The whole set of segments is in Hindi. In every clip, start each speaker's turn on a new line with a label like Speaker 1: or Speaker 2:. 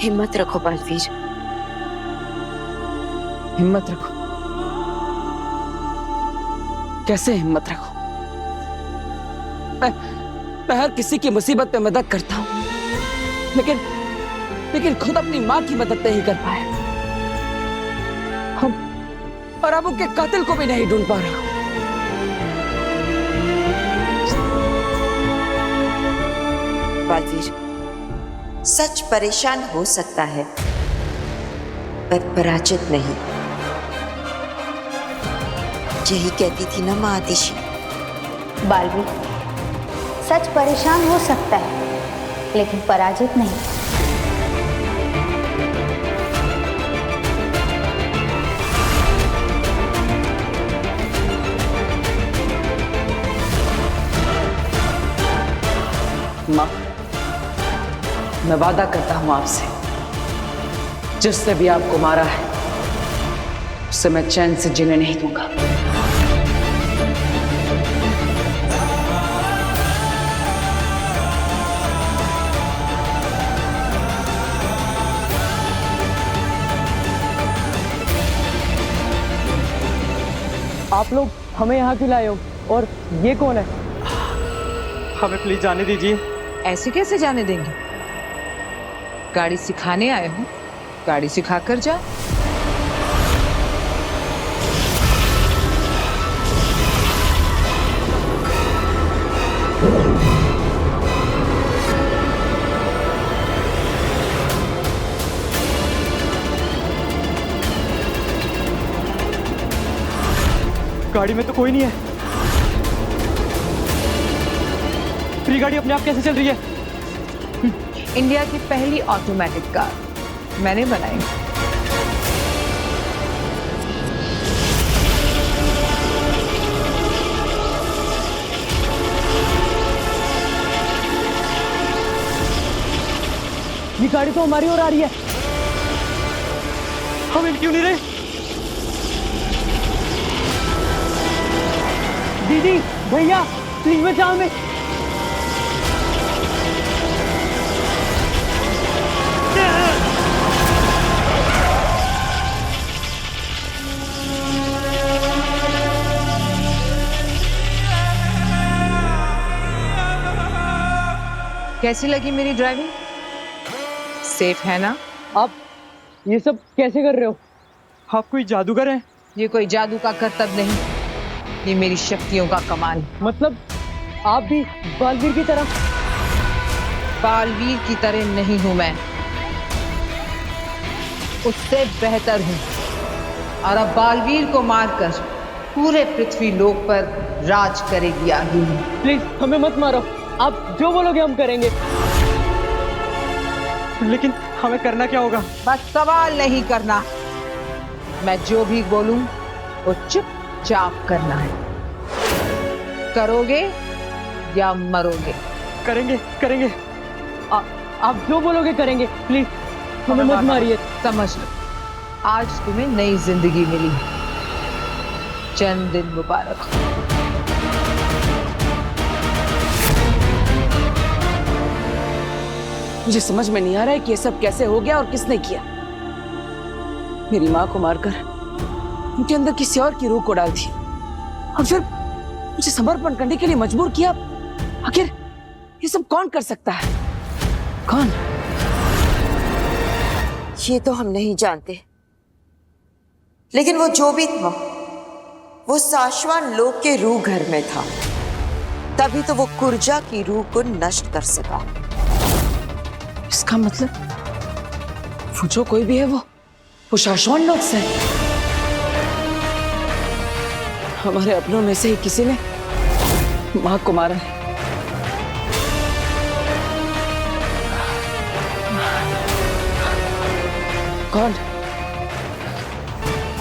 Speaker 1: हिम्मत रखो बालवीर,
Speaker 2: हिम्मत रखो? कैसे हिम्मत रखो? मैं हर किसी की मुसीबत में मदद करता हूं, लेकिन खुद अपनी मां की मदद नहीं कर पाए। हम और अब उनके कातिल को भी नहीं ढूंढ पा रहा हूं।
Speaker 1: बालवीर, सच परेशान हो सकता है पर पराजित नहीं। यही कहती थी ना मां आतिशी।
Speaker 3: बालवीर, सच परेशान हो सकता है लेकिन पराजित नहीं।
Speaker 2: मां, मैं वादा करता हूं आपसे, जिसने भी आपको मारा है उससे मैं चैन से जीने नहीं दूंगा।
Speaker 4: आप लोग हमें यहाँ क्यों लाए हो और ये कौन है?
Speaker 5: हमें प्लीज जाने दीजिए।
Speaker 6: ऐसे कैसे जाने देंगे? गाड़ी सिखाने आए हो, गाड़ी सिखा कर जा।
Speaker 5: गाड़ी में तो कोई नहीं है। फ्री गाड़ी अपने आप कैसे चल रही है?
Speaker 6: इंडिया की पहली ऑटोमेटिक कार मैंने बनाई।
Speaker 4: ये गाड़ी तो हमारी ओर आ रही है।
Speaker 5: हम इन क्यों नहीं रहे?
Speaker 4: दीदी, भैया, प्लीज बचाओ हमें।
Speaker 6: कैसी लगी मेरी ड्राइविंग? सेफ है ना?
Speaker 4: आप ये सब कैसे कर रहे हो?
Speaker 5: आप कोई जादूगर हैं?
Speaker 6: ये कोई जादू का करतब नहीं, ये मेरी शक्तियों का कमाल है।
Speaker 4: मतलब आप भी बालवीर की तरह?
Speaker 6: बालवीर की तरह नहीं हूं मैं, उससे बेहतर हूं। और अब बालवीर को मारकर पूरे पृथ्वी लोक पर राज करेगी आगिनी।
Speaker 4: प्लीज हमें मत मारो, आप जो बोलोगे हम करेंगे।
Speaker 5: लेकिन हमें करना क्या होगा?
Speaker 6: बस सवाल नहीं करना, मैं जो भी बोलूं वो चुपचाप करना है। करोगे या मरोगे?
Speaker 5: करेंगे करेंगे।
Speaker 4: आप जो बोलोगे करेंगे, प्लीज हमें मत मारिए।
Speaker 6: समझ लो, आज तुम्हें नई जिंदगी मिली है। जन्मदिन मुबारक हो।
Speaker 2: मुझे समझ में नहीं आ रहा है कि ये सब कैसे हो गया और किसने किया। मेरी मां को मारकर उनके अंदर किसी और की रूह को डाल दी और फिर मुझे समर्पण करने के लिए मजबूर किया। आखिर ये सब कौन कर सकता है? कौन?
Speaker 1: ये तो हम नहीं जानते, लेकिन वो जो भी था वो शाश्वत लोक के रूह घर में था, तभी तो वो कुर्जा की रूह को नष्ट कर सका।
Speaker 2: इसका मतलब वो जो कोई भी है वो शाश्वत लोक से है। हमारे अपनों में से ही किसी ने मां को मारा है। कौन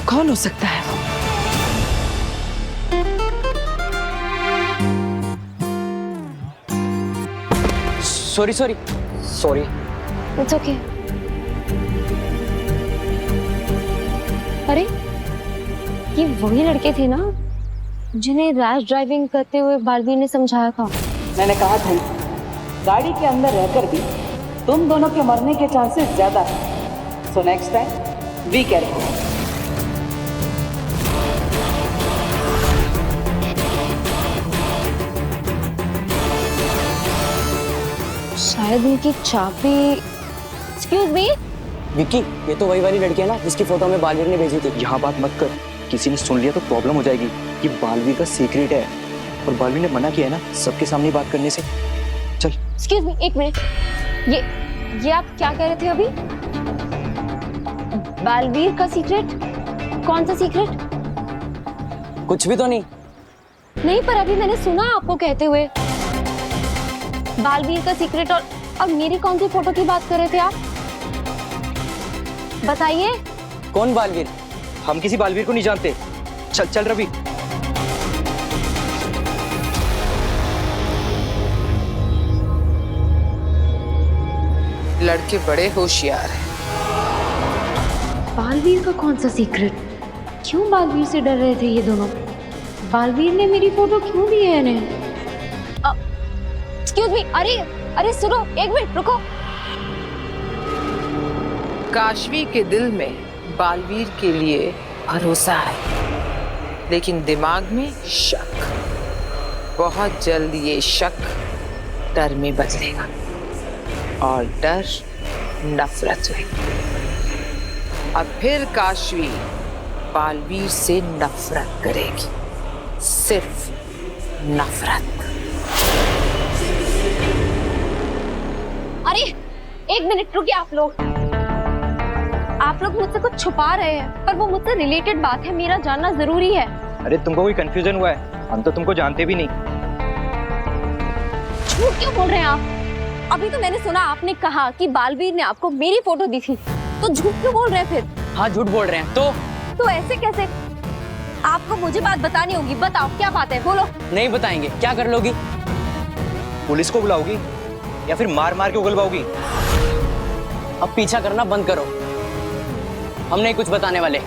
Speaker 2: कौन हो सकता है वो?
Speaker 4: Sorry sorry sorry.
Speaker 3: It's okay. अरे ये वही लड़के थे ना जिन्हें रैश ड्राइविंग करते हुए बालवीर ने समझाया था।
Speaker 2: मैंने कहा था गाड़ी के अंदर रहकर भी तुम दोनों के मरने के चांसेस ज्यादा है। So next time be careful.
Speaker 3: शायद उनकी चाबी। Excuse me.
Speaker 4: विक्की, ये तो वही वाली लड़की है ना जिसकी फोटो हमें बालवीर ने भेजी थी।
Speaker 7: यहाँ बात मत कर, किसी ने सुन लिया तो प्रॉब्लम हो जाएगी। ये बालवीर का सीक्रेट है और बालवीर ने मना किया है ना सबके सामने बात करने से। चल।
Speaker 3: एक्सक्यूज मी, एक मिनट। ये आप क्या कह रहे थे अभी? बालवीर का सीक्रेट? कौन सा सीक्रेट?
Speaker 4: कुछ भी तो नहीं।
Speaker 3: नहीं, पर अभी मैंने सुना आपको कहते हुए बालवीर का सीक्रेट। और मेरी कौन सी फोटो की बात कर रहे थे आप? बताइए।
Speaker 4: कौन बालवीर?
Speaker 7: हम किसी बालवीर को नहीं जानते। चल चल रवि।
Speaker 6: लड़के बड़े होशियार हैं।
Speaker 3: बालवीर का कौन सा सीक्रेट? क्यों बालवीर से डर रहे थे ये दोनों? बालवीर ने मेरी फोटो क्यों दी है इन्हें? Excuse me. अरे सुनो, एक मिनट रुको।
Speaker 6: काशवी के दिल में बालवीर के लिए भरोसा है, लेकिन दिमाग में शक। बहुत जल्द ये शक डर में बदलेगा और डर नफरत में। अब फिर काशवी बालवीर से नफरत करेगी, सिर्फ नफरत।
Speaker 3: अरे एक मिनट रुकिए आप लोग मुझसे कुछ छुपा रहे हैं, पर वो मुझसे रिलेटेड बात है, मेरा जानना जरूरी है।
Speaker 7: अरे तुमको कोई कंफ्यूजन हुआ है? हम तो तुमको जानते भी नहीं।
Speaker 3: झूठ क्यों बोल रहे हैं आप? अभी तो मैंने सुना आपने कहा कि बालवीर ने आपको मेरी फोटो दी थी, तो झूठ क्यों बोल रहे हैं फिर?
Speaker 4: हाँ, झूठ बोल रहे हैं। तो
Speaker 3: ऐसे कैसे? आपको मुझे बात बतानी होगी। बताओ क्या बात है, बोलो।
Speaker 4: नहीं बताएंगे। क्या कर लोगी?
Speaker 7: पुलिस को बुलाओगी या फिर मार मार के उगलवाओगी?
Speaker 4: अब पीछा करना बंद करो, हम नहीं कुछ बताने वाले।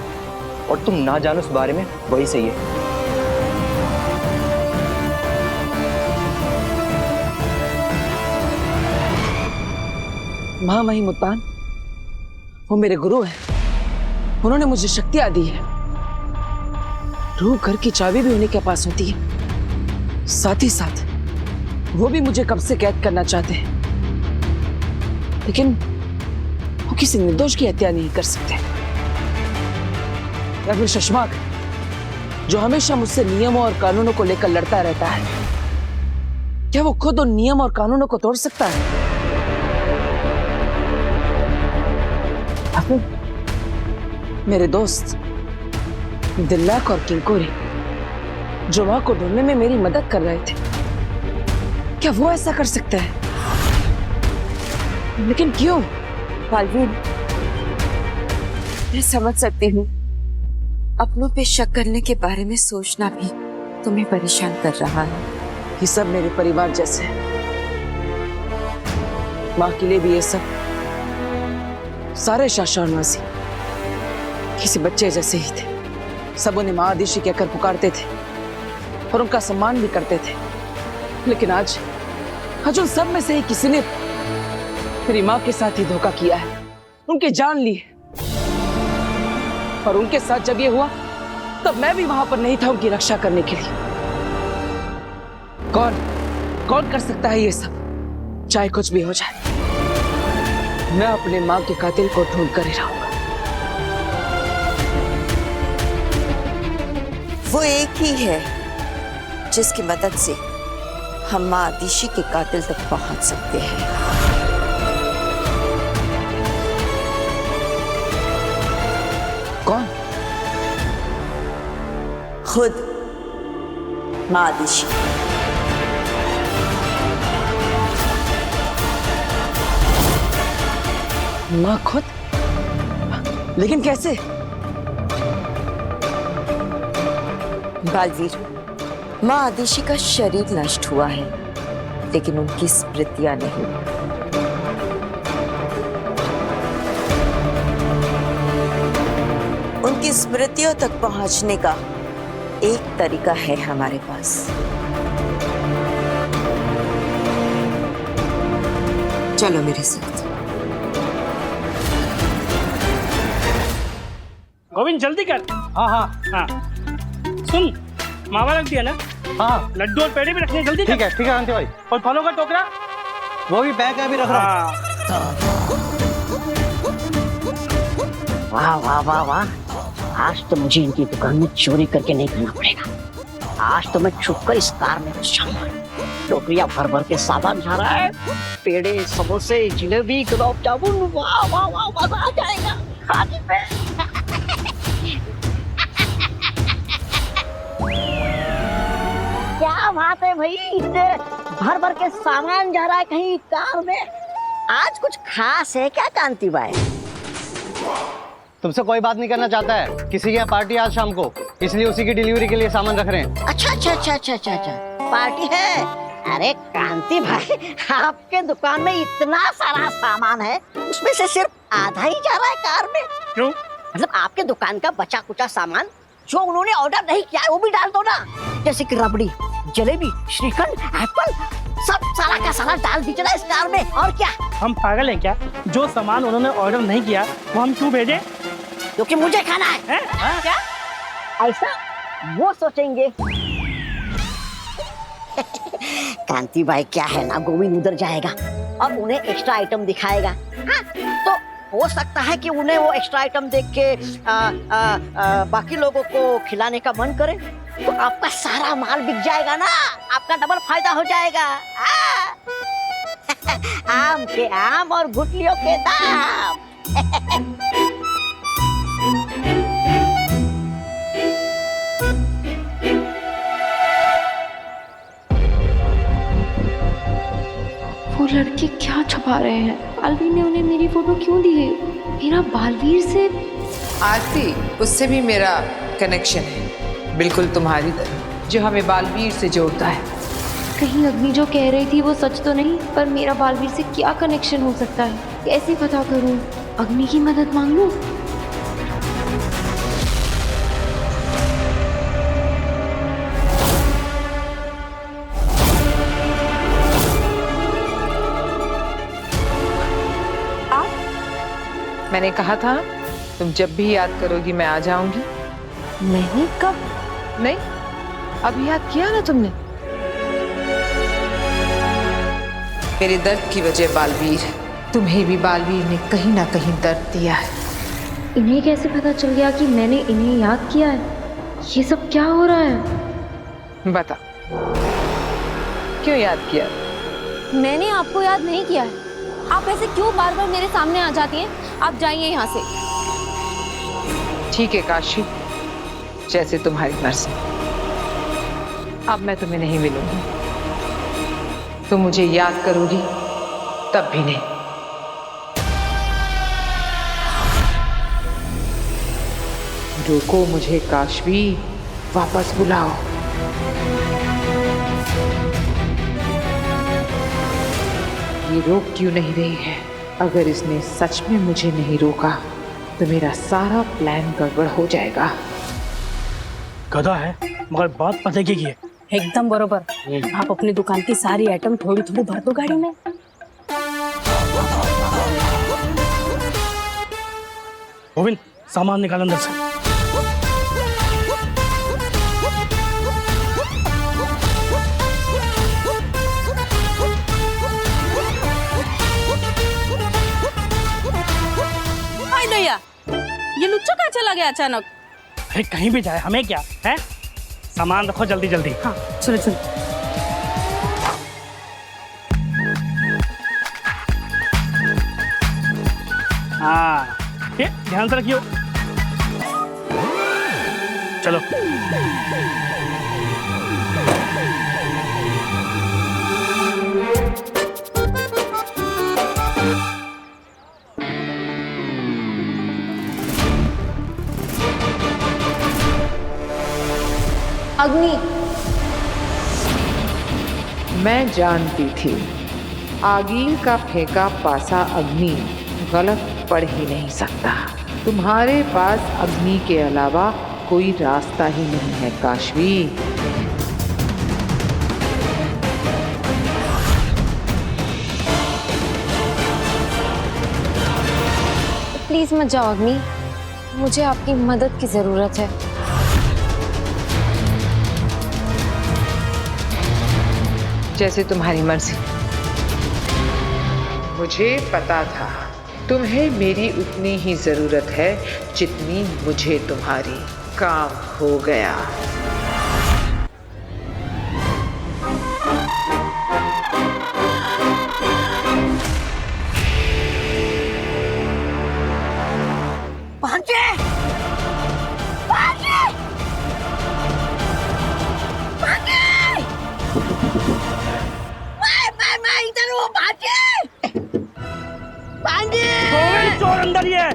Speaker 7: और तुम ना जानो उस बारे में, वही सही है।
Speaker 2: महामहिम मुत्तान, वो मेरे गुरु हैं। उन्होंने मुझे शक्तियां दी है। रूह घर की चाबी भी उन्हीं के पास होती है। साथ ही साथ वो भी मुझे कब से कैद करना चाहते हैं, लेकिन वो किसी निर्दोष की हत्या नहीं कर सकते। या फिर शशमाक, जो हमेशा मुझसे नियमों और कानूनों को लेकर लड़ता रहता है, क्या वो खुद उन नियम और कानूनों को तोड़ सकता है? या फिर मेरे दोस्त दिल्लाक और किंकोरी, जो मां को ढूंढने में मेरी मदद कर रहे थे, क्या वो ऐसा कर सकता है? लेकिन क्यों?
Speaker 1: बालवीर, मैं समझ सकती हूँ अपनों पे शक करने के बारे में सोचना भी तुम्हें परेशान कर रहा है।
Speaker 2: ये सब मेरे परिवार जैसे हैं। माँ के लिए भी ये सब सारे शाशा और मासी किसी बच्चे जैसे ही थे। सब उन्हें माँ आदिशी कहकर पुकारते थे और उनका सम्मान भी करते थे। लेकिन आज उन सब में से ही किसी ने मेरी माँ के साथ ही धोखा किया है, उनकी जान ली है। और उनके साथ जब ये हुआ, तब मैं भी वहां पर नहीं था उनकी रक्षा करने के लिए। कौन कर सकता है ये सब? चाहे कुछ भी हो जाए, मैं अपने माँ के कातिल को ढूंढ कर ही रहूंगा।
Speaker 1: वो एक ही है जिसकी मदद से हम माँ आदिशी के कातिल तक पहुंच सकते हैं।
Speaker 2: कौन?
Speaker 1: खुद माँ आदिशी।
Speaker 2: माँ खुद? लेकिन कैसे?
Speaker 1: बालवीर, माँ आदिशी का शरीर नष्ट हुआ है, लेकिन उनकी स्मृतियां नहीं। उनकी स्मृतियों तक पहुंचने का एक तरीका है हमारे पास। चलो मेरे साथ।
Speaker 8: गोविंद जल्दी कर।
Speaker 5: हाँ हाँ
Speaker 8: हाँ सुन, मावा रख दिया ना?
Speaker 5: हाँ
Speaker 8: लड्डू और पेड़े भी रखने हैं, जल्दी कर।
Speaker 5: ठीक है कांति भाई।
Speaker 8: और फलों का टोकरा?
Speaker 5: वो भी बैग में अभी रख रहा हूँ।
Speaker 9: वाह वाह वाह वाह, आज तो मुझे इनकी दुकान में चोरी करके नहीं खाना पड़ेगा। आज तो मैं छुपकर इस कार में घुस जाऊंगा। टोकरियां भर भर के सामान जा रहा है, पेड़े, समोसे, जिलेबी, गुलाब जामुन, वाह वाह वाह, मजा आ जाएगा खाने में। क्या बात है भाई, इतने भर भर के सामान जा रहा है कहीं कार में। आज कुछ खास है क्या कांति भाई?
Speaker 5: तुमसे कोई बात नहीं करना चाहता है, किसी के यहाँ पार्टी आज शाम को, इसलिए उसी की डिलीवरी के लिए सामान रख रहे हैं।
Speaker 9: अच्छा, पार्टी है। अरे कांति भाई, आपके दुकान में इतना सारा सामान है, उसमें से सिर्फ आधा ही जा रहा है कार में।
Speaker 8: क्यों?
Speaker 9: मतलब आपके दुकान का बचा कुचा सामान जो उन्होंने ऑर्डर नहीं किया है वो भी डाल दो ना, जैसे कि रबड़ी, जलेबी, श्रीखंड, एप्पल, सब सारा का सारा डाल दीजिए ना इस कार में। और क्या,
Speaker 8: हम पागल हैं क्या? जो सामान उन्होंने ऑर्डर नहीं किया वो हम क्यों भेजें?
Speaker 9: क्योंकि मुझे खाना है। क्या ऐसा वो सोचेंगे? कांति भाई क्या है ना, गोविंद उधर जाएगा और उन्हें एक्स्ट्रा आइटम दिखाएगा। हाँ, तो हो सकता है कि उन्हें वो एक्स्ट्रा आइटम देख के बाकी लोगों को खिलाने का मन करे, तो आपका सारा माल बिक जाएगा ना, आपका डबल फायदा हो जाएगा। आम के आम और गुठलियों के दाम।
Speaker 10: वो लड़के क्या छुपा रहे हैं? बालवीर ने उन्हें मेरी फोटो क्यों दी है? मेरा बालवीर से
Speaker 6: आरती, उससे भी मेरा कनेक्शन है, बिल्कुल तुम्हारी तरह, जो हमें बालवीर से जोड़ता है।
Speaker 10: कहीं अग्नि जो कह रही थी वो सच तो नहीं? पर मेरा बालवीर से क्या कनेक्शन हो सकता है? कैसे पता करूं? अग्नि की मदद मांग लूं?
Speaker 6: मैंने कहा था तुम जब भी याद करोगी मैं आ जाऊंगी।
Speaker 10: मैंने कब?
Speaker 6: नहीं, अभी याद किया ना तुमने। मेरे दर्द की वजह बालवीर, तुम्हें भी बालवीर ने कहीं ना कहीं दर्द दिया है।
Speaker 10: इन्हें कैसे पता चल गया कि मैंने इन्हें याद किया है? ये सब क्या हो रहा है?
Speaker 6: बता, क्यों याद किया?
Speaker 10: मैंने आपको याद नहीं किया है। आप ऐसे क्यों बार बार मेरे सामने आ जाती हैं? आप जाइए यहाँ से।
Speaker 6: ठीक है काशी, जैसे तुम्हारी मर्जी। अब मैं तुम्हें नहीं मिलूंगी, तुम मुझे याद करोगी तब भी नहीं। रोको मुझे काशवी, वापस बुलाओ। ये रोक क्यों नहीं रही है? अगर इसने सच में मुझे नहीं रोका तो मेरा सारा प्लान गड़बड़ हो जाएगा।
Speaker 8: गधा है मगर बात पते की है।
Speaker 2: एकदम बरोबर। आप अपनी दुकान की सारी आइटम थोड़ी थोड़ी भर दो गाड़ी में।
Speaker 8: गोविंद, सामान निकाल अंदर से।
Speaker 2: भैया, ये लुच्चा कहाँ चला गया अचानक?
Speaker 8: अरे कहीं भी जाए हमें क्या है? सामान रखो जल्दी जल्दी।
Speaker 2: हाँ चलो चलो।
Speaker 8: हाँ ये ध्यान से रखियो। चलो।
Speaker 10: अग्नि,
Speaker 6: मैं जानती थी आगील का फेंका पासा अग्नि गलत पड़ ही नहीं सकता। तुम्हारे पास अग्नि के अलावा कोई रास्ता ही नहीं है काशवी।
Speaker 10: प्लीज मत जाओ अग्नि। मुझे आपकी मदद की जरूरत है।
Speaker 6: जैसे तुम्हारी मर्जी। मुझे पता था तुम्हें मेरी उतनी ही जरूरत है जितनी मुझे तुम्हारी। काम हो गया।
Speaker 8: चोर अंदर ही है।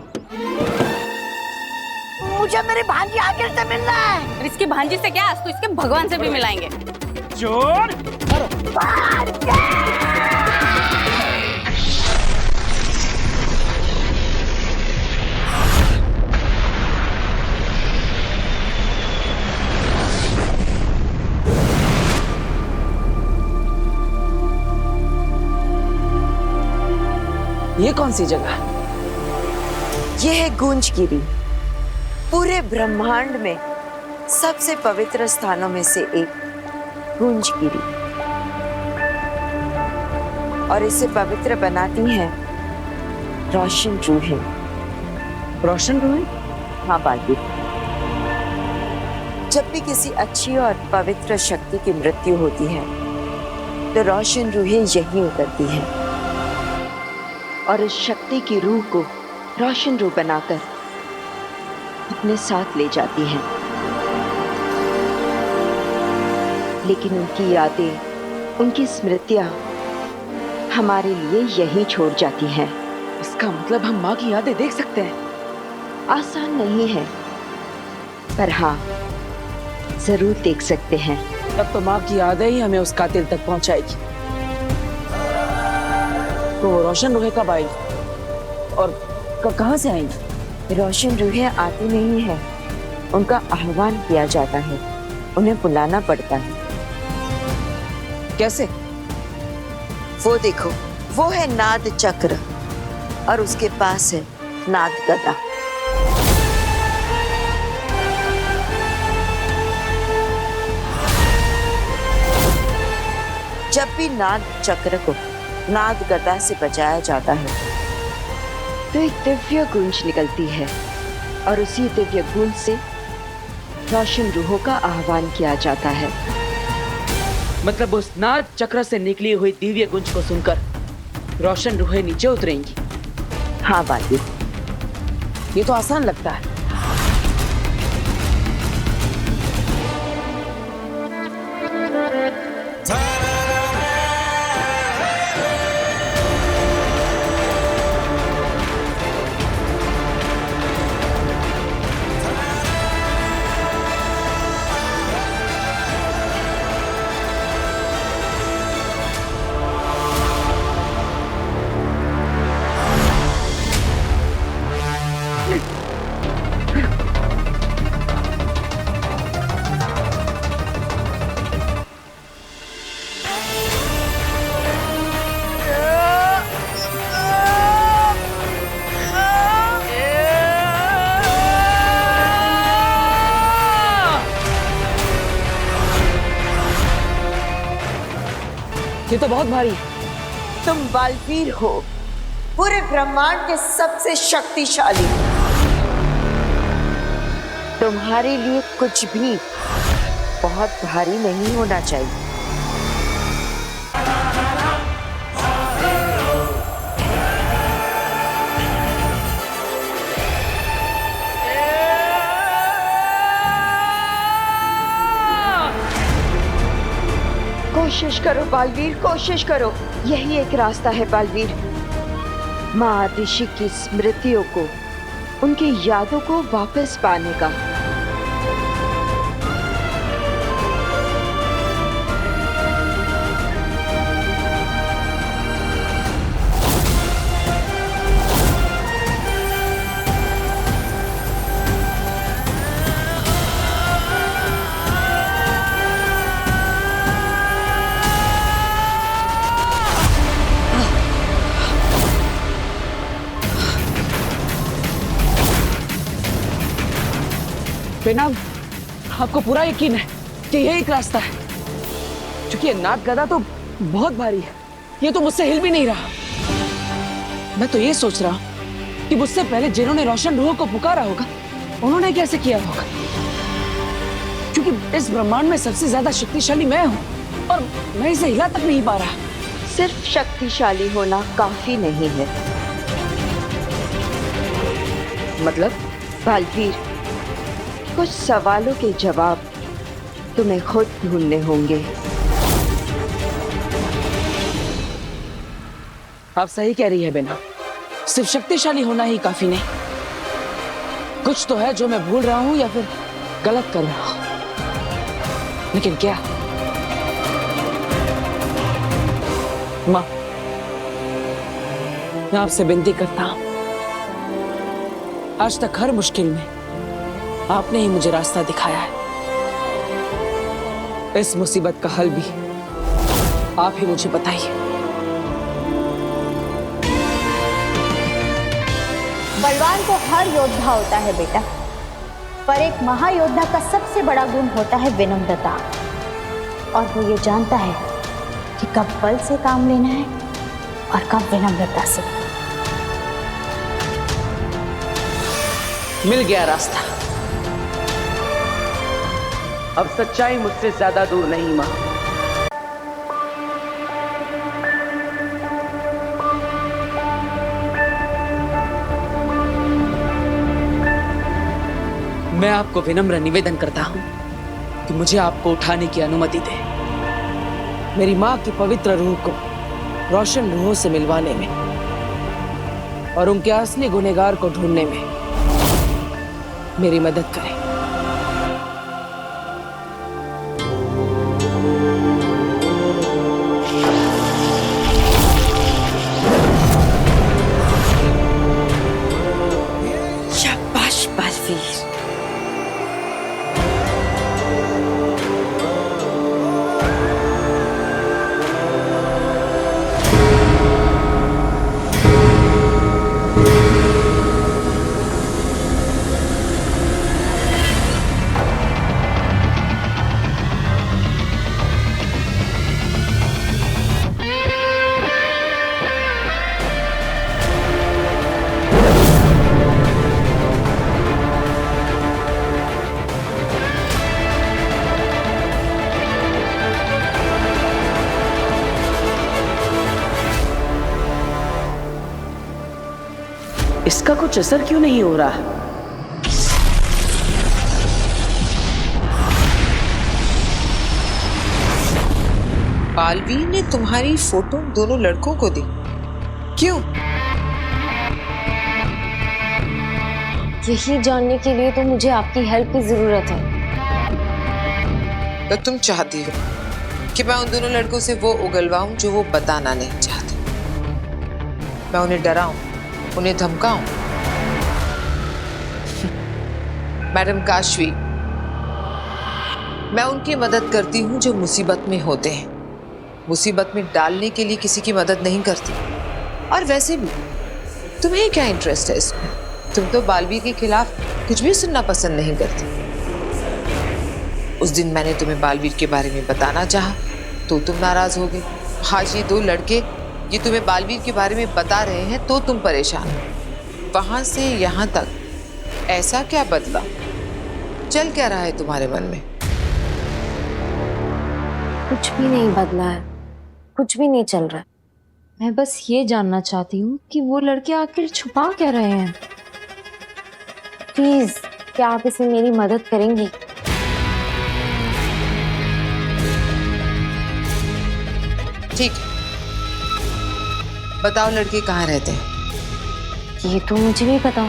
Speaker 9: मुझे मेरी भांजी आखिर से मिलना है।
Speaker 11: और इसकी भांजी से क्या, आज तो इसके भगवान से भी मिलाएंगे।
Speaker 8: चोर
Speaker 2: ये कौन सी जगह?
Speaker 1: ये है गूंजगिरी, पूरे ब्रह्मांड में सबसे पवित्र स्थानों में से एक गूंजगिरी। और इसे पवित्र बनाती हैं रोशन रूहें।
Speaker 2: रोशन रूहें?
Speaker 1: हाँ बालवीर, जब भी किसी अच्छी और पवित्र शक्ति की मृत्यु होती है तो रोशन रूहें यहीं उतरती हैं और इस शक्ति की रूह को रोशन रूह बनाकर अपने साथ ले जाती हैं। लेकिन उनकी यादें, उनकी स्मृतियां हमारे लिए यहीं छोड़ जाती हैं।
Speaker 2: इसका मतलब हम माँ की यादें देख सकते हैं?
Speaker 1: आसान नहीं है, पर हाँ जरूर देख सकते हैं।
Speaker 2: तब तो माँ की यादें ही हमें उस कातिल तक पहुंचाएगी। तो रोशन रूहें कब आएगी और कहाँ से आएंगी?
Speaker 1: रोशन रूहें आती नहीं है, उनका आह्वान किया जाता है, उन्हें बुलाना पड़ता है।
Speaker 2: कैसे?
Speaker 1: वो देखो, वो है नाद चक्र और उसके पास है नाद गदा। जब भी नाद चक्र को नाद गदा से बचाया जाता है तो एक दिव्य गूंज निकलती है और उसी दिव्य गूंज से रोशन रूहों का आह्वान किया जाता है।
Speaker 2: मतलब उस नाद चक्र से निकली हुई दिव्य गुंज को सुनकर रोशन रूहें नीचे उतरेंगी?
Speaker 1: हाँ बालवीर,
Speaker 2: ये तो आसान लगता है। ये तो बहुत भारी है।
Speaker 1: तुम बालवीर हो, पूरे ब्रह्मांड के सबसे शक्तिशाली। तुम्हारे लिए कुछ भी बहुत भारी नहीं होना चाहिए। कोशिश करो बालवीर, कोशिश करो। यही एक रास्ता है बालवीर, माँ आदिशि की स्मृतियों को, उनकी यादों को वापस पाने का।
Speaker 2: बेनाम, आपको पूरा यकीन है कि यही एक रास्ता है? क्योंकि ये नाग गदा तो बहुत भारी है, ये तो मुझसे हिल भी नहीं रहा। मैं तो ये सोच रहा हूँ कि मुझसे पहले जिन्होंने रोशन रूह को पुकारा होगा, उन्होंने कैसे किया होगा? क्योंकि इस ब्रह्मांड में सबसे ज्यादा शक्तिशाली मैं हूँ और मैं इसे हिला तक नहीं पा रहा।
Speaker 1: सिर्फ शक्तिशाली होना काफी नहीं है।
Speaker 2: मतलब?
Speaker 1: बालवीर, कुछ सवालों के जवाब तुम्हें खुद ढूंढने होंगे।
Speaker 2: आप सही कह रही है बेना, सिर्फ शक्तिशाली होना ही काफी नहीं। कुछ तो है जो मैं भूल रहा हूं या फिर गलत कर रहा हूं, लेकिन क्या? माँ, मैं आपसे विनती करता हूं, आज तक हर मुश्किल में आपने ही मुझे रास्ता दिखाया है। इस मुसीबत का हल भी आप ही मुझे बताइए।
Speaker 3: बलवान तो हर योद्धा होता है बेटा, पर एक महायोद्धा का सबसे बड़ा गुण होता है विनम्रता। और वो ये जानता है कि कब बल से काम लेना है और कब विनम्रता से।
Speaker 2: मिल गया रास्ता। अब सच्चाई मुझसे ज्यादा दूर नहीं मां। मैं आपको विनम्र निवेदन करता हूं कि मुझे आपको उठाने की अनुमति दें। मेरी मां की पवित्र रूह को रोशन रूहों से मिलवाने में और उनके असली गुनहगार को ढूंढने में मेरी मदद करें।
Speaker 1: शाबाश बालवीर।
Speaker 2: इसका कुछ असर क्यों नहीं हो रहा?
Speaker 12: बालवीर ने तुम्हारी फोटो दोनों लड़कों को दी, क्यों?
Speaker 10: यही जानने के लिए तो मुझे आपकी हेल्प की जरूरत है।
Speaker 12: तो तुम चाहती हो कि मैं उन दोनों लड़कों से वो उगलवाऊं जो वो बताना नहीं चाहते? मैं उन्हें डराऊं, उन्हें धमकाऊं? मैडम काशवी, मैं उनकी मदद करती हूं जो मुसीबत में होते हैं, मुसीबत में डालने के लिए किसी की मदद नहीं करती। और वैसे भी तुम्हें क्या इंटरेस्ट है इसमें? तुम तो बालवीर के खिलाफ कुछ भी सुनना पसंद नहीं करती। उस दिन मैंने तुम्हें बालवीर के बारे में बताना चाहा तो तुम नाराज हो गए। आज ये दो लड़के ये तुम्हें बालवीर के बारे में बता रहे हैं तो तुम परेशान हो। वहां से यहाँ तक ऐसा क्या बदला? चल क्या रहा है तुम्हारे मन में?
Speaker 10: कुछ भी नहीं बदला है, कुछ भी नहीं चल रहा है। मैं बस ये जानना चाहती हूँ कि वो लड़के आखिर छुपा क्या रहे हैं। प्लीज, क्या आप इसमें मेरी मदद करेंगी?
Speaker 12: ठीक है, बताओ लड़के कहाँ रहते हैं?
Speaker 10: ये तो मुझे भी पता।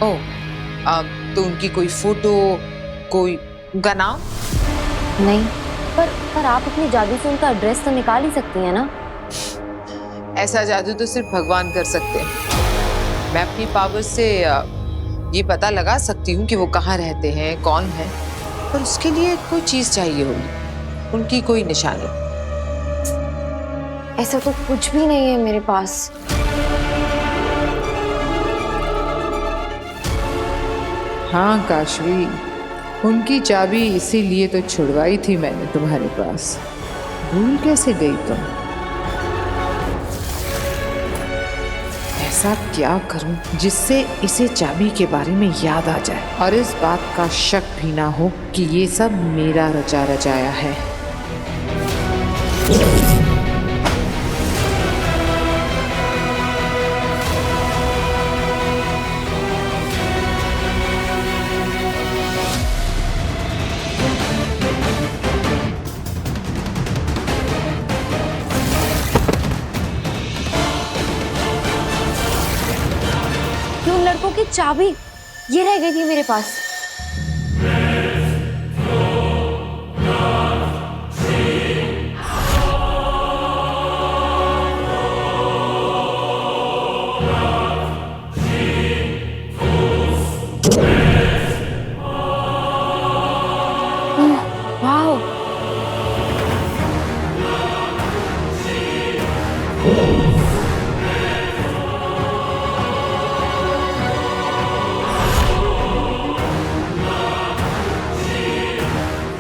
Speaker 12: ओह, तो उनकी कोई फोटो, कोई उनका नाम?
Speaker 10: नहीं, पर आप अपनी जादू से उनका एड्रेस तो निकाल ही सकती हैं ना?
Speaker 12: ऐसा जादू तो सिर्फ भगवान कर सकते हैं। मैं अपनी पावर से ये पता लगा सकती हूँ कि वो कहाँ रहते हैं, कौन है, पर उसके लिए कोई चीज चाहिए होगी, उनकी कोई निशानी।
Speaker 10: ऐसा तो कुछ भी नहीं है मेरे पास।
Speaker 6: हाँ काशवी, उनकी चाबी इसीलिए तो छुड़वाई थी मैंने तुम्हारे पास। भूल कैसे गई तुम? ऐसा क्या करूं जिससे इसे चाबी के बारे में याद आ जाए और इस बात का शक भी ना हो कि ये सब मेरा रचा रचाया है।
Speaker 10: लड़कों की चाबी ये रह गई थी मेरे पास। वाह,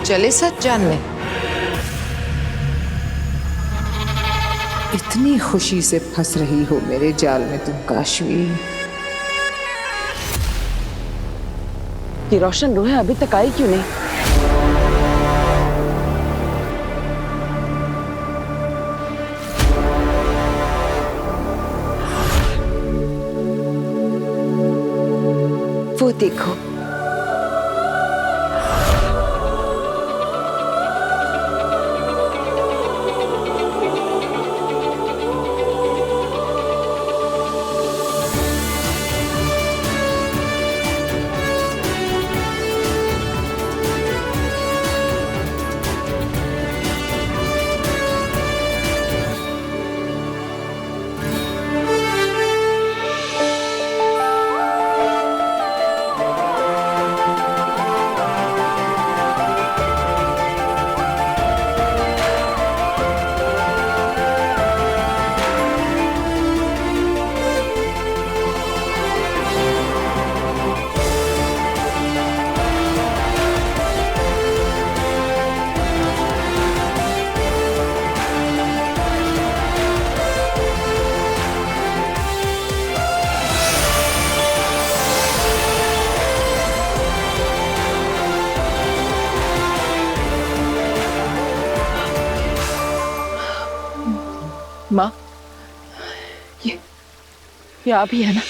Speaker 12: चले सच जानने। इतनी खुशी से फंस रही हो मेरे जाल में तुम काशवी।
Speaker 2: ये रोशन रूह अभी तक आई क्यों नहीं? वो देखो, माँ, ये आप ही है ना?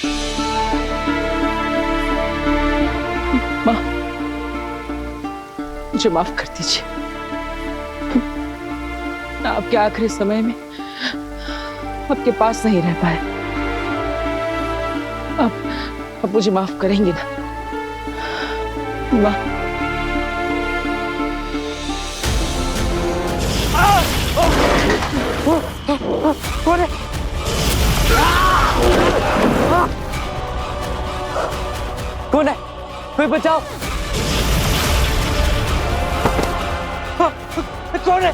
Speaker 2: माँ, मुझे माफ कर दीजिए। आपके आखिरी समय में आपके पास नहीं रह पाए। आप मुझे माफ करेंगे ना माँ? कौन है? कौन है? कोई बचाओ! कौन है?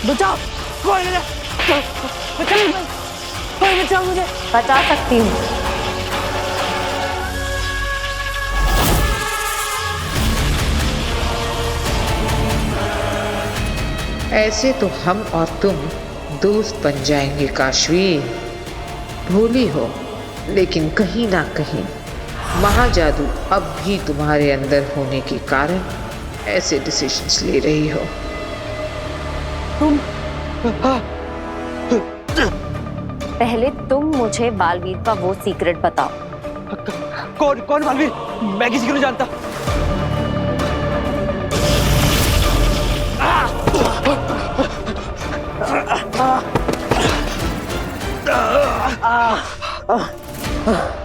Speaker 2: बचाओ! कौन है? कोई बचाओ मुझे!
Speaker 3: बचा सकती हूँ।
Speaker 12: ऐसे तो हम और तुम दोस्त बन जाएंगे काशवी। भूली हो, लेकिन कहीं ना कहीं महाजादू अब भी तुम्हारे अंदर होने के कारण ऐसे डिसीजंस ले रही हो।
Speaker 3: पहले तुम मुझे बालवीर का वो सीक्रेट बताओ।
Speaker 7: कौन बालवीर? मैं किसी को नहीं जानता।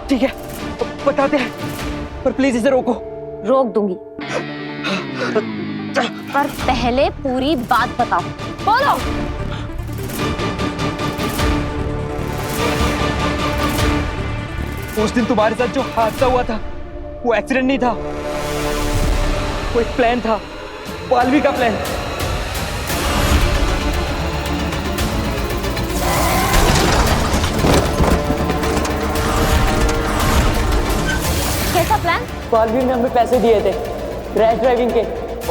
Speaker 7: ठीक है, बताते हैं, पर प्लीज इसे रोको।
Speaker 3: रोक दूंगी, पर पहले पूरी बात बताओ। बोलो।
Speaker 7: उस दिन तुम्हारे साथ जो हादसा हुआ था वो एक्सीडेंट नहीं था, वो एक प्लान था, बालवीर का प्लान।
Speaker 3: कैसा प्लान?
Speaker 4: बालवीर ने हमें पैसे दिए थे रैश ड्राइविंग के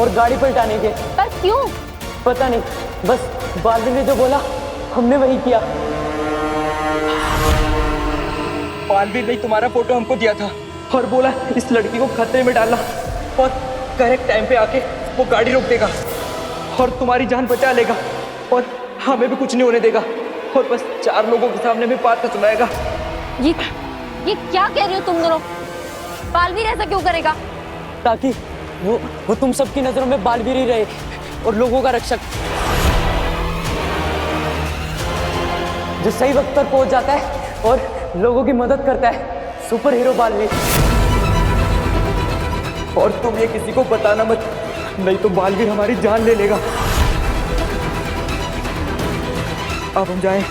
Speaker 4: और गाड़ी पलटाने के।
Speaker 3: पर क्यों?
Speaker 4: पता नहीं, बस बालवीर ने जो बोला हमने वही किया। बालवीर ने तुम्हारा फोटो हमको दिया था और बोला इस लड़की को खतरे में डालना और करेक्ट टाइम पे आके वो गाड़ी रोक देगा और तुम्हारी जान बचा लेगा और हमें भी कुछ नहीं होने देगा और बस 4 लोगों के सामने में बात सुनाएगा।
Speaker 3: ये क्या कह रहे हो तुम दोनों? बालवीर ऐसा क्यों करेगा?
Speaker 4: ताकि वो तुम सबकी नजरों में बालवीर ही रहे और लोगों का रक्षक, जो सही वक्त पर पहुंच जाता है और लोगों की मदद करता है। Super hero Baalveer. और तुम ये किसी को बताना मत, नहीं तो बालवीर हमारी जान ले लेगा। अब हम जाएं।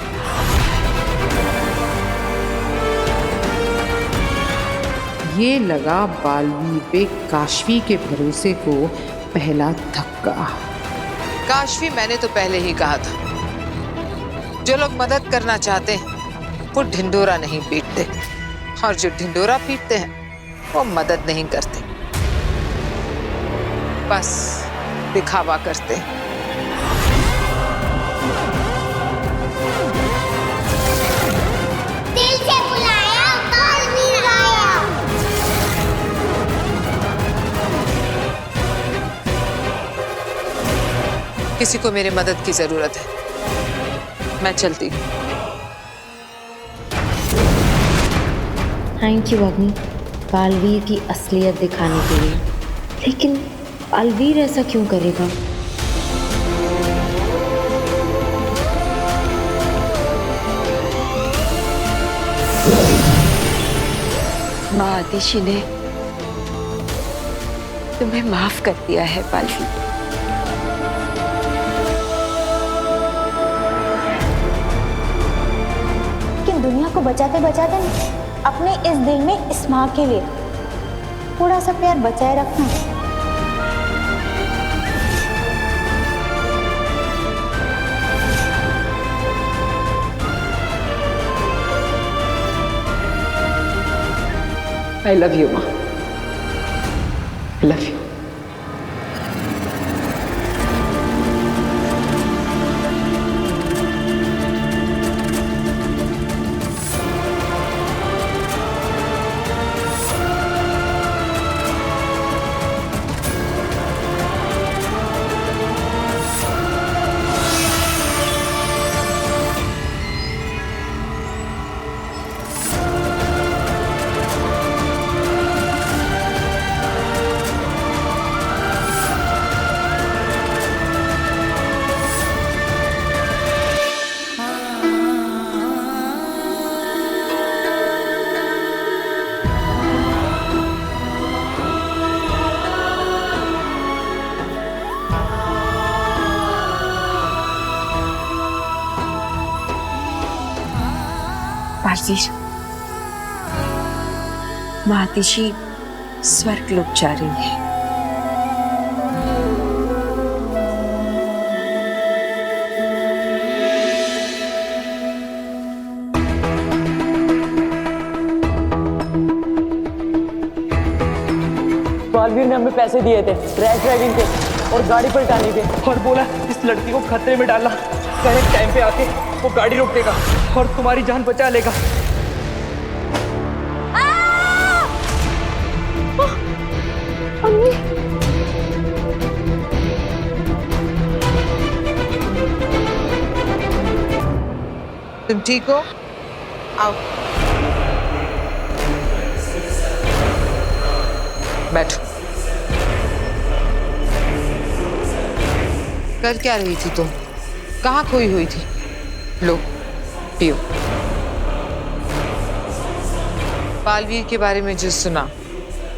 Speaker 6: ये लगा बालवीर पे काशवी के भरोसे को पहला धक्का।
Speaker 12: काशवी, मैंने तो पहले ही कहा था, जो लोग मदद करना चाहते हैं वो ढिंडोरा नहीं पीटते और जो ढिंडोरा पीटते हैं वो मदद नहीं करते, बस दिखावा करते हैं।
Speaker 3: दिल से बुलाया, बालवीर आया।
Speaker 12: किसी को मेरी मदद की जरूरत है, मैं चलती हूँ।
Speaker 10: थैंक यू अग्नि, बालवीर की असलियत दिखाने के लिए। लेकिन बालवीर ऐसा क्यों करेगा?
Speaker 1: माँ आतिशी ने तुम्हें माफ कर दिया है बालवीर।
Speaker 3: लेकिन दुनिया को बचाते बचाते अपने इस दिल में इस माँ के लिए थोड़ा सा प्यार बचाए रखना।
Speaker 2: I love you, माँ। I love you.
Speaker 1: बालवीर, माँ आतिशी स्वर्ग लोक जा रही है।
Speaker 4: बालवीर ने हमें पैसे दिए थे रैश ड्राइविंग के और गाड़ी पलटाने के और बोला इस लड़की को खतरे में डालना, करेक्ट टाइम पे आके वो गाड़ी रोक देगा और तुम्हारी जान बचा लेगा।
Speaker 12: तुम ठीक हो? आओ बैठो। कर क्या रही थी तुम? कहाँ खोई हुई थी? लो पियो। बालवीर के बारे में जो सुना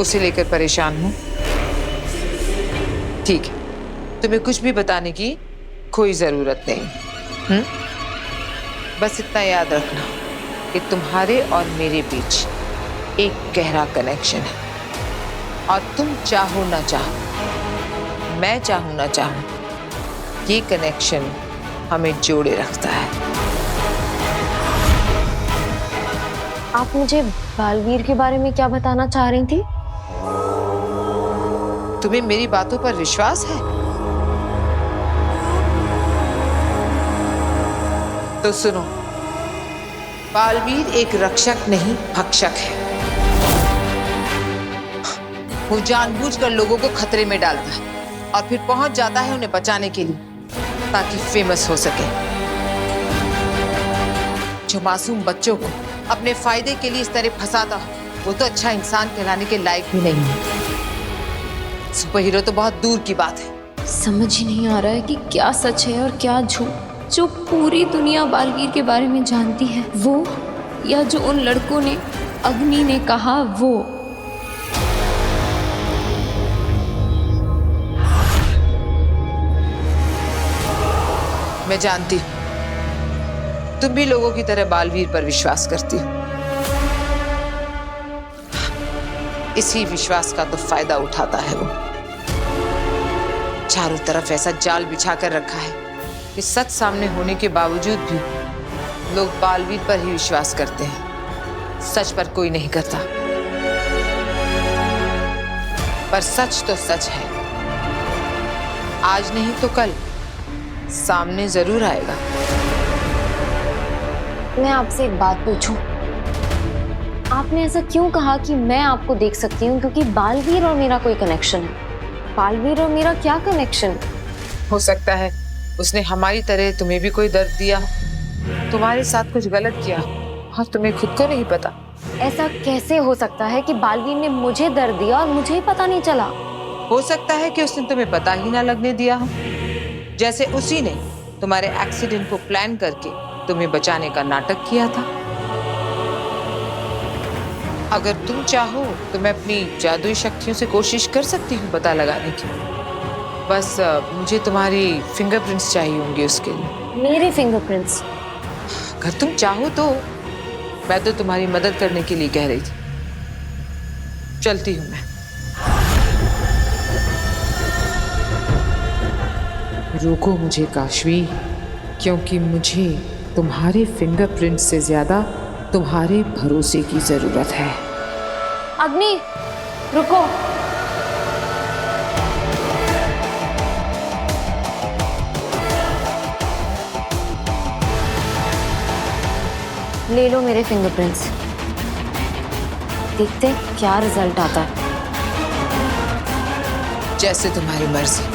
Speaker 12: उसे लेकर परेशान हूं। ठीक है, तुम्हें कुछ भी बताने की कोई जरूरत नहीं। बस इतना याद रखना कि तुम्हारे और मेरे बीच एक गहरा कनेक्शन है और तुम चाहो ना चाहो, मैं चाहूं ना चाहूं, ये कनेक्शन हमें जोड़े रखता है।
Speaker 10: आप मुझे बालवीर के बारे में क्या बताना चाह रही थी?
Speaker 12: तुम्हें मेरी बातों पर विश्वास है? तो सुनो, बालवीर एक रक्षक नहीं भक्षक है। वो जानबूझकर लोगों को खतरे में डालता है और फिर पहुंच जाता है उन्हें बचाने के लिए, ताकि फेमस हो सके। जो मासूम बच्चों को अपने फायदे के लिए इस तरह फंसाता हो, वो तो अच्छा इंसान कहलाने के लायक भी नहीं है। सुपर हीरो तो बहुत दूर की बात है।
Speaker 10: समझ ही नहीं आ रहा है कि क्या सच है और क्या झूठ। जो पूरी दुनिया बालवीर के बारे में जानती है वो, या जो उन लड़कों ने, अग्नि ने कहा वो।
Speaker 12: मैं जानती हूँ तुम भी लोगों की तरह बालवीर पर विश्वास करती हो। इसी विश्वास का तो फायदा उठाता है वो। चारों तरफ ऐसा जाल बिछा कर रखा है कि सच सामने होने के बावजूद भी लोग बालवीर पर ही विश्वास करते हैं। सच पर कोई नहीं करता। पर सच तो सच है, आज नहीं तो कल सामने जरूर आएगा।
Speaker 10: मैं आपसे एक बात पूछूं? आपने ऐसा क्यों कहा कि मैं आपको देख सकती हूँ क्योंकि बालवीर और मेरा कोई कनेक्शन है? बालवीर और मेरा क्या कनेक्शन?
Speaker 12: हो सकता है उसने हमारी तरह तुम्हें भी कोई दर्द दिया, तुम्हारे साथ कुछ गलत किया और तुम्हें खुद को नहीं पता।
Speaker 10: ऐसा कैसे हो सकता है कि बालवीर ने मुझे दर्द दिया और मुझे ही पता नहीं चला?
Speaker 12: हो सकता है कि उसने तुम्हें पता ही ना लगने दिया हो, जैसे उसी ने तुम्हारे एक्सीडेंट को प्लान करके तुम्हें बचाने का नाटक किया था। अगर तुम चाहो तो मैं अपनी जादुई शक्तियों से कोशिश कर सकती हूँ पता लगाने की। बस मुझे तुम्हारी फिंगरप्रिंट्स चाहिए होंगे उसके लिए।
Speaker 10: मेरे फिंगरप्रिंट्स?
Speaker 12: अगर तुम चाहो तो। मैं तो तुम्हारी मदद करने के लिए कह रही थी। चलती हूँ मैं।
Speaker 6: रोको मुझे काशवी, क्योंकि मुझे तुम्हारे फिंगरप्रिंट से ज्यादा तुम्हारे भरोसे की जरूरत है।
Speaker 10: अग्नि, रुको। ले लो मेरे फिंगरप्रिंट्स। देखते हैं क्या रिजल्ट आता है।
Speaker 12: जैसे तुम्हारी मर्जी।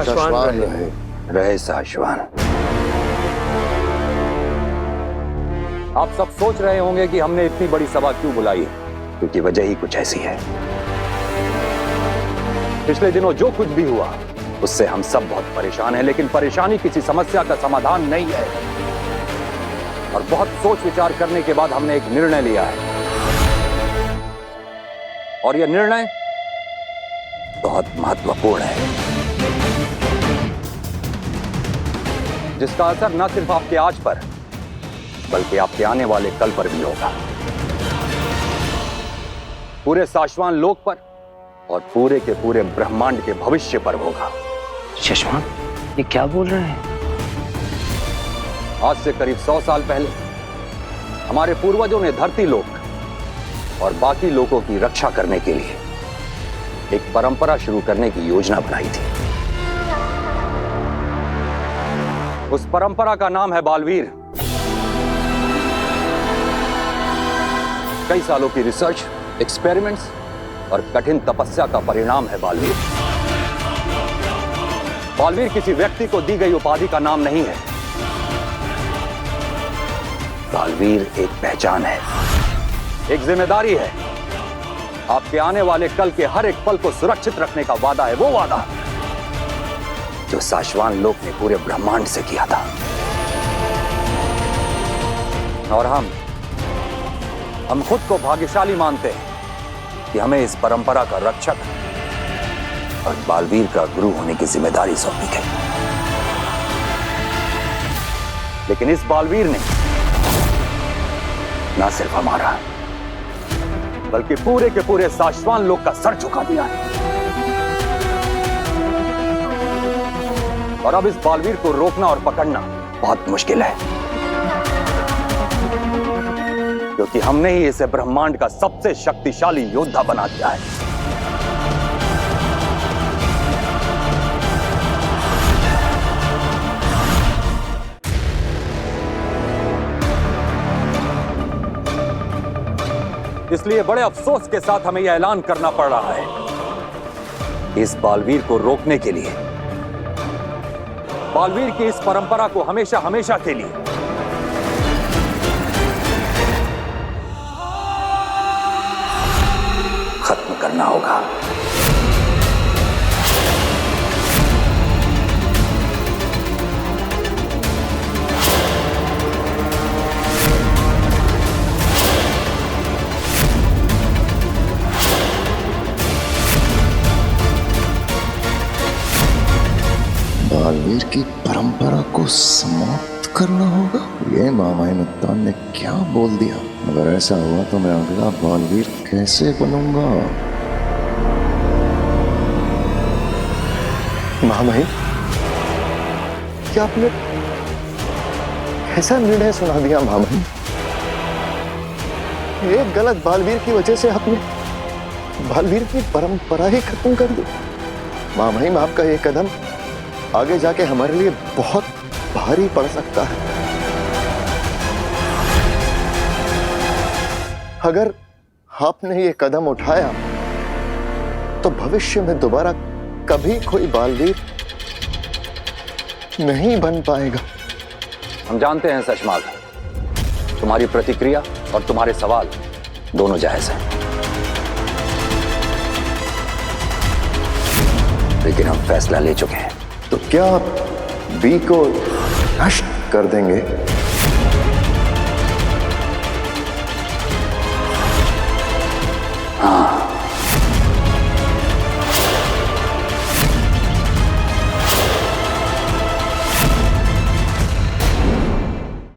Speaker 13: साशवान रहे साशवान।
Speaker 14: आप सब सोच रहे होंगे कि हमने इतनी बड़ी सभा क्यों बुलाई,
Speaker 13: क्योंकि वजह ही कुछ ऐसी है।
Speaker 14: पिछले दिनों जो कुछ भी हुआ उससे हम सब बहुत परेशान हैं, लेकिन परेशानी किसी समस्या का समाधान नहीं है। और बहुत सोच विचार करने के बाद हमने एक निर्णय लिया है, और यह निर्णय
Speaker 13: बहुत महत्वपूर्ण है,
Speaker 14: जिसका असर न सिर्फ आपके आज पर बल्कि आपके आने वाले कल पर भी होगा। पूरे साशवान लोक पर और पूरे के पूरे ब्रह्मांड के भविष्य पर होगा।
Speaker 7: शशवान, ये क्या बोल रहे हैं?
Speaker 14: आज से करीब 100 साल पहले हमारे पूर्वजों ने धरती लोक और बाकी लोगों की रक्षा करने के लिए एक परंपरा शुरू करने की योजना बनाई थी। उस परंपरा का नाम है बालवीर। कई सालों की रिसर्च, एक्सपेरिमेंट्स और कठिन तपस्या का परिणाम है बालवीर। बालवीर किसी व्यक्ति को दी गई उपाधि का नाम नहीं है।
Speaker 13: बालवीर एक पहचान है,
Speaker 14: एक जिम्मेदारी है। आपके आने वाले कल के हर एक पल को सुरक्षित रखने का वादा है, वो वादा
Speaker 13: जो साशवान लोक ने पूरे ब्रह्मांड से किया था।
Speaker 14: और हम खुद को भाग्यशाली मानते हैं कि हमें इस परंपरा का रक्षक
Speaker 13: और बालवीर का गुरु होने की जिम्मेदारी सौंपी गई। लेकिन इस बालवीर ने ना सिर्फ हमारा बल्कि पूरे के पूरे साशवान लोग का सर झुका दिया है। और अब इस बालवीर को रोकना और पकड़ना बहुत मुश्किल है, क्योंकि हमने ही इसे ब्रह्मांड का सबसे शक्तिशाली योद्धा बना दिया है। इसलिए बड़े अफसोस के साथ हमें यह ऐलान करना पड़ रहा है कि इस बालवीर को रोकने के लिए, बालवीर की इस परंपरा को हमेशा हमेशा के लिए खत्म करना होगा।
Speaker 15: बालवीर की परंपरा को समाप्त करना होगा। ये मामाइनुद्दौन ने क्या बोल दिया? अगर ऐसा हुआ तो मैं अगला बालवीर कैसे बनूंगा?
Speaker 16: मामाई, क्या आपने ऐसा निर्णय सुना दिया? मामाई, एक गलत बालवीर की वजह से आपने बालवीर की परंपरा ही खत्म कर दी। मामाई, आपका ये कदम आगे जाके हमारे लिए बहुत भारी पड़ सकता है। अगर आपने ये कदम उठाया तो भविष्य में दोबारा कभी कोई बालवीर नहीं बन पाएगा।
Speaker 14: हम जानते हैं सशमाल, तुम्हारी प्रतिक्रिया और तुम्हारे सवाल दोनों जायज हैं, लेकिन हम फैसला ले चुके हैं।
Speaker 16: तो क्या आप बी को नष्ट कर देंगे?